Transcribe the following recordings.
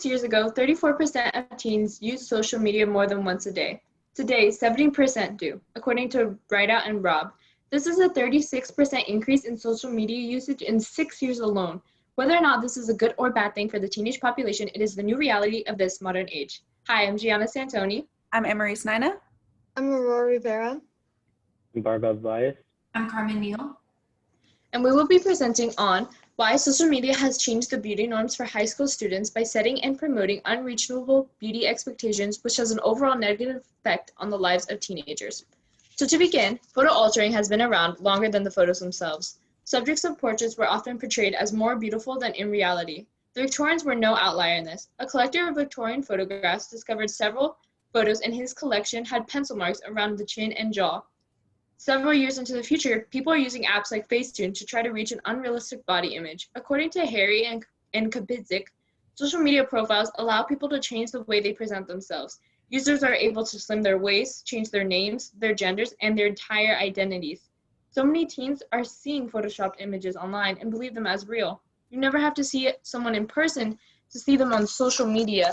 6 years ago, 34% of teens used social media more than once a day. Today, 70% do, according to Rideout and Rob. This is a 36% increase in social media usage in 6 years alone. Whether or not this is a good or bad thing for the teenage population, it is the new reality of this modern age. Hi, I'm Gianna Santoni. I'm Emery Nina. I'm Aurora Rivera. I'm Barbara Bias. I'm Carmen Neal. And we will be presenting on why social media has changed the beauty norms for high school students by setting and promoting unreachable beauty expectations, which has an overall negative effect on the lives of teenagers. So to begin, photo altering has been around longer than the photos themselves. Subjects of portraits were often portrayed as more beautiful than in reality. The Victorians were no outlier in this. A collector of Victorian photographs discovered several photos in his collection had pencil marks around the chin and jaw. Several years into the future, people are using apps like Facetune to try to reach an unrealistic body image. According to Harry and Kapitzik, social media profiles allow people to change the way they present themselves. Users are able to slim their waists, change their names, their genders, and their entire identities. So many teens are seeing photoshopped images online and believe them as real. You never have to see someone in person to see them on social media.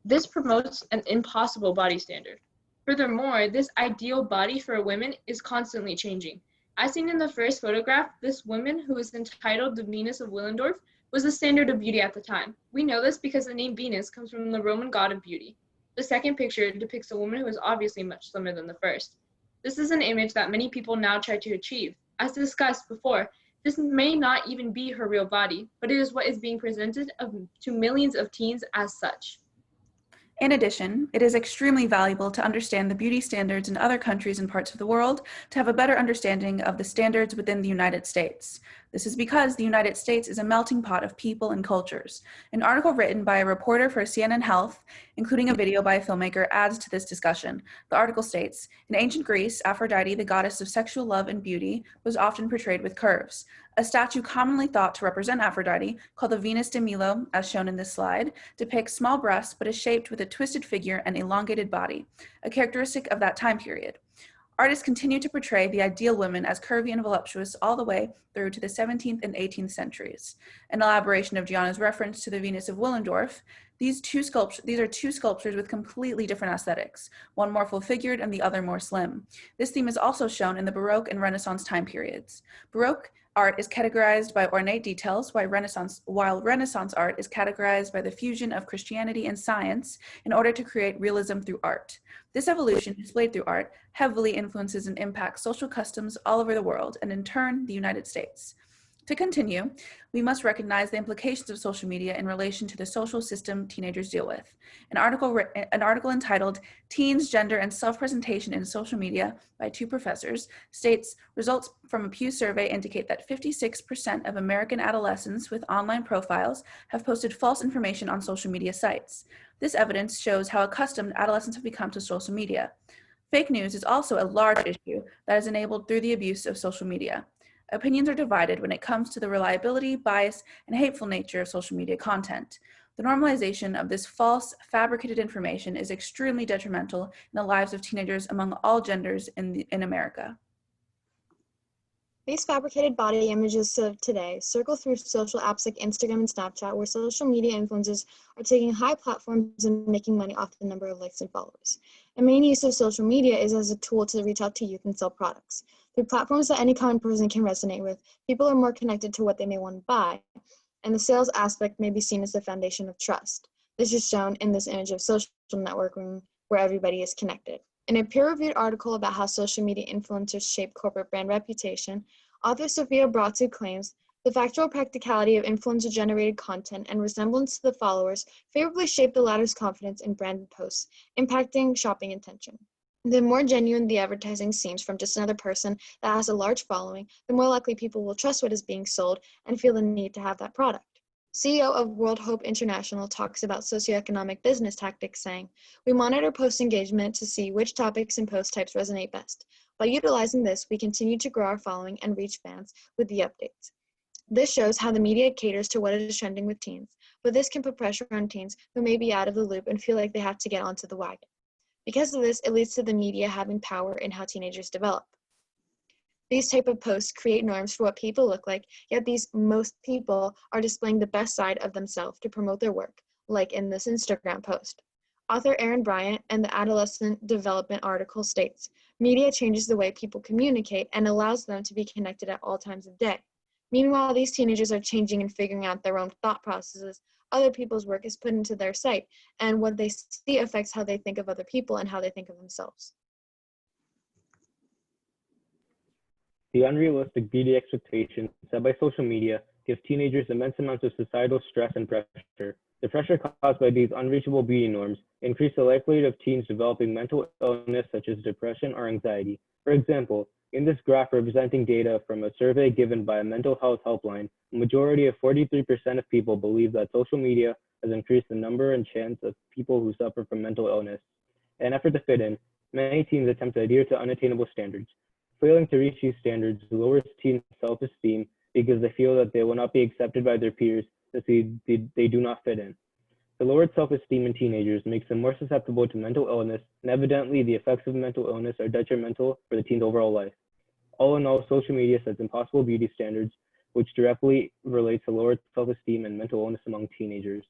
This promotes an impossible body standard. Furthermore, this ideal body for women is constantly changing. As seen in the first photograph, this woman, who is entitled the Venus of Willendorf, was the standard of beauty at the time. We know this because the name Venus comes from the Roman god of beauty. The second picture depicts a woman who is obviously much slimmer than the first. This is an image that many people now try to achieve. As discussed before, this may not even be her real body, but it is what is being presented to millions of teens as such. In addition, it is extremely valuable to understand the beauty standards in other countries and parts of the world to have a better understanding of the standards within the United States. This is because the United States is a melting pot of people and cultures. An article written by a reporter for CNN Health, including a video by a filmmaker, adds to this discussion. The article states, in ancient Greece, Aphrodite, the goddess of sexual love and beauty, was often portrayed with curves. A statue commonly thought to represent Aphrodite, called the Venus de Milo, as shown in this slide, depicts small breasts but is shaped with a twisted figure and elongated body, a characteristic of that time period. Artists continue to portray the ideal women as curvy and voluptuous all the way through to the 17th and 18th centuries. An elaboration of Gianna's reference to the Venus of Willendorf, these are two sculptures with completely different aesthetics, one more full-figured and the other more slim. This theme is also shown in the Baroque and Renaissance time periods. Baroque art is categorized by ornate details, while Renaissance art is categorized by the fusion of Christianity and science in order to create realism through art. This evolution, displayed through art, heavily influences and impacts social customs all over the world, and in turn, the United States. To continue, we must recognize the implications of social media in relation to the social system teenagers deal with. An article entitled Teens, Gender, and Self-Presentation in Social Media by two professors states, results from a Pew survey indicate that 56% of American adolescents with online profiles have posted false information on social media sites. This evidence shows how accustomed adolescents have become to social media. Fake news is also a large issue that is enabled through the abuse of social media. Opinions are divided when it comes to the reliability, bias, and hateful nature of social media content. The normalization of this false, fabricated information is extremely detrimental in the lives of teenagers among all genders in America. These fabricated body images of today circle through social apps like Instagram and Snapchat, where social media influencers are taking high platforms and making money off the number of likes and followers. The main use of social media is as a tool to reach out to youth and sell products. Through platforms that any common person can resonate with, people are more connected to what they may want to buy, and the sales aspect may be seen as the foundation of trust. This is shown in this image of social networking where everybody is connected. In a peer-reviewed article about how social media influencers shape corporate brand reputation, author Sophia Bratu claims the factual practicality of influencer-generated content and resemblance to the followers favorably shape the latter's confidence in branded posts, impacting shopping intention. The more genuine the advertising seems from just another person that has a large following, the more likely people will trust what is being sold and feel the need to have that product. CEO of World Hope International talks about socioeconomic business tactics, saying, "We monitor post engagement to see which topics and post types resonate best. By utilizing this, we continue to grow our following and reach fans with the updates." This shows how the media caters to what is trending with teens, but this can put pressure on teens who may be out of the loop and feel like they have to get onto the wagon. Because of this, it leads to the media having power in how teenagers develop. These type of posts create norms for what people look like, yet most people are displaying the best side of themselves to promote their work, like in this Instagram post. Author Aaron Bryant and the Adolescent Development article states, media changes the way people communicate and allows them to be connected at all times of day. Meanwhile, these teenagers are changing and figuring out their own thought processes. Other people's work is put into their sight, and what they see affects how they think of other people and how they think of themselves. The unrealistic beauty expectations set by social media give teenagers immense amounts of societal stress and pressure. The pressure caused by these unreachable beauty norms increase the likelihood of teens developing mental illness such as depression or anxiety. For example, in this graph representing data from a survey given by a mental health helpline, a majority of 43% of people believe that social media has increased the number and chance of people who suffer from mental illness. In an effort to fit in, many teens attempt to adhere to unattainable standards. Failing to reach these standards lowers teens' self-esteem because they feel that they will not be accepted by their peers since they do not fit in. The lowered self-esteem in teenagers makes them more susceptible to mental illness, and evidently the effects of mental illness are detrimental for the teen's overall life. All in all, social media sets impossible beauty standards, which directly relates to lowered self-esteem and mental illness among teenagers.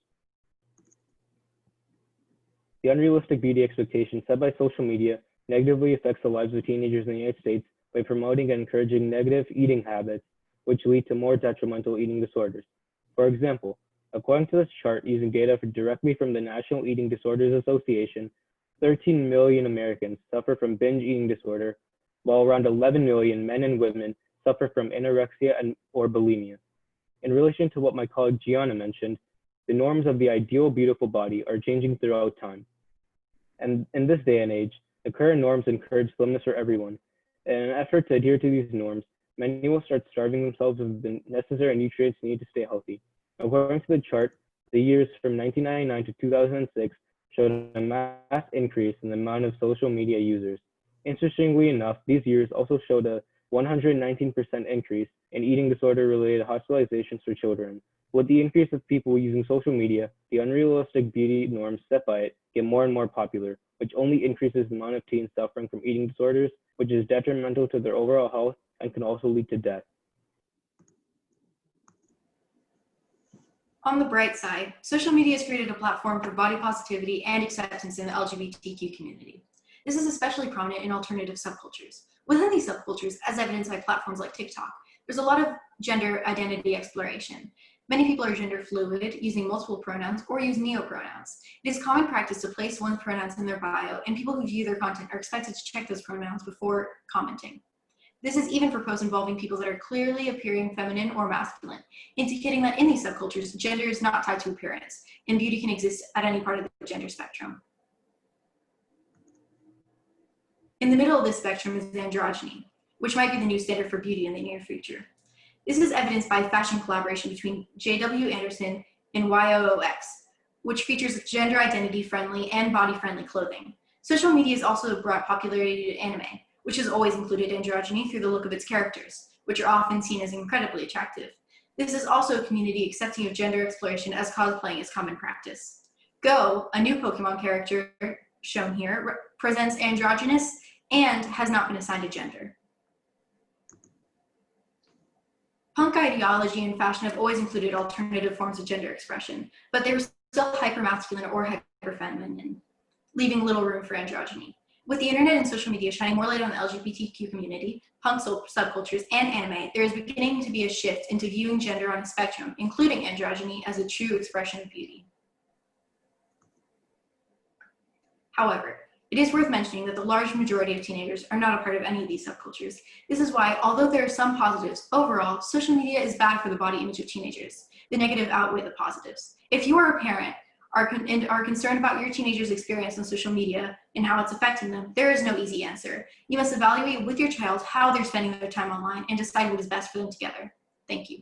The unrealistic beauty expectations set by social media negatively affects the lives of teenagers in the United States by promoting and encouraging negative eating habits, which lead to more detrimental eating disorders. For example, according to this chart using data directly from the National Eating Disorders Association, 13 million Americans suffer from binge eating disorder, while around 11 million men and women suffer from anorexia or bulimia. In relation to what my colleague Gianna mentioned, the norms of the ideal beautiful body are changing throughout time. And in this day and age, the current norms encourage slimness for everyone. In an effort to adhere to these norms, many will start starving themselves of the necessary nutrients needed to stay healthy. According to the chart, the years from 1999 to 2006 showed a mass increase in the amount of social media users. Interestingly enough, these years also showed a 119% increase in eating disorder-related hospitalizations for children. With the increase of people using social media, the unrealistic beauty norms set by it get more and more popular, which only increases the amount of teens suffering from eating disorders, which is detrimental to their overall health and can also lead to death. On the bright side, social media has created a platform for body positivity and acceptance in the LGBTQ community. This is especially prominent in alternative subcultures. Within these subcultures, as evidenced by platforms like TikTok, there's a lot of gender identity exploration. Many people are gender fluid, using multiple pronouns, or use neopronouns. It is common practice to place one's pronouns in their bio, and people who view their content are expected to check those pronouns before commenting. This is even for posts involving people that are clearly appearing feminine or masculine, indicating that in these subcultures, gender is not tied to appearance, and beauty can exist at any part of the gender spectrum. In the middle of this spectrum is androgyny, which might be the new standard for beauty in the near future. This is evidenced by a fashion collaboration between J.W. Anderson and YOOX, which features gender identity-friendly and body-friendly clothing. Social media has also brought popularity to anime, which has always included androgyny through the look of its characters, which are often seen as incredibly attractive. This is also a community accepting of gender exploration as cosplaying is common practice. Go, a new Pokemon character shown here, presents androgynous and has not been assigned a gender. Punk ideology and fashion have always included alternative forms of gender expression, but they were still hypermasculine or hyperfeminine, leaving little room for androgyny. With the internet and social media shining more light on the LGBTQ community, punk subcultures, and anime, there is beginning to be a shift into viewing gender on a spectrum, including androgyny, as a true expression of beauty. However, it is worth mentioning that the large majority of teenagers are not a part of any of these subcultures. This is why, although there are some positives, overall, social media is bad for the body image of teenagers. The negative outweigh the positives. If you are a parent and are concerned about your teenager's experience on social media and how it's affecting them, there is no easy answer. You must evaluate with your child how they're spending their time online and decide what is best for them together. Thank you.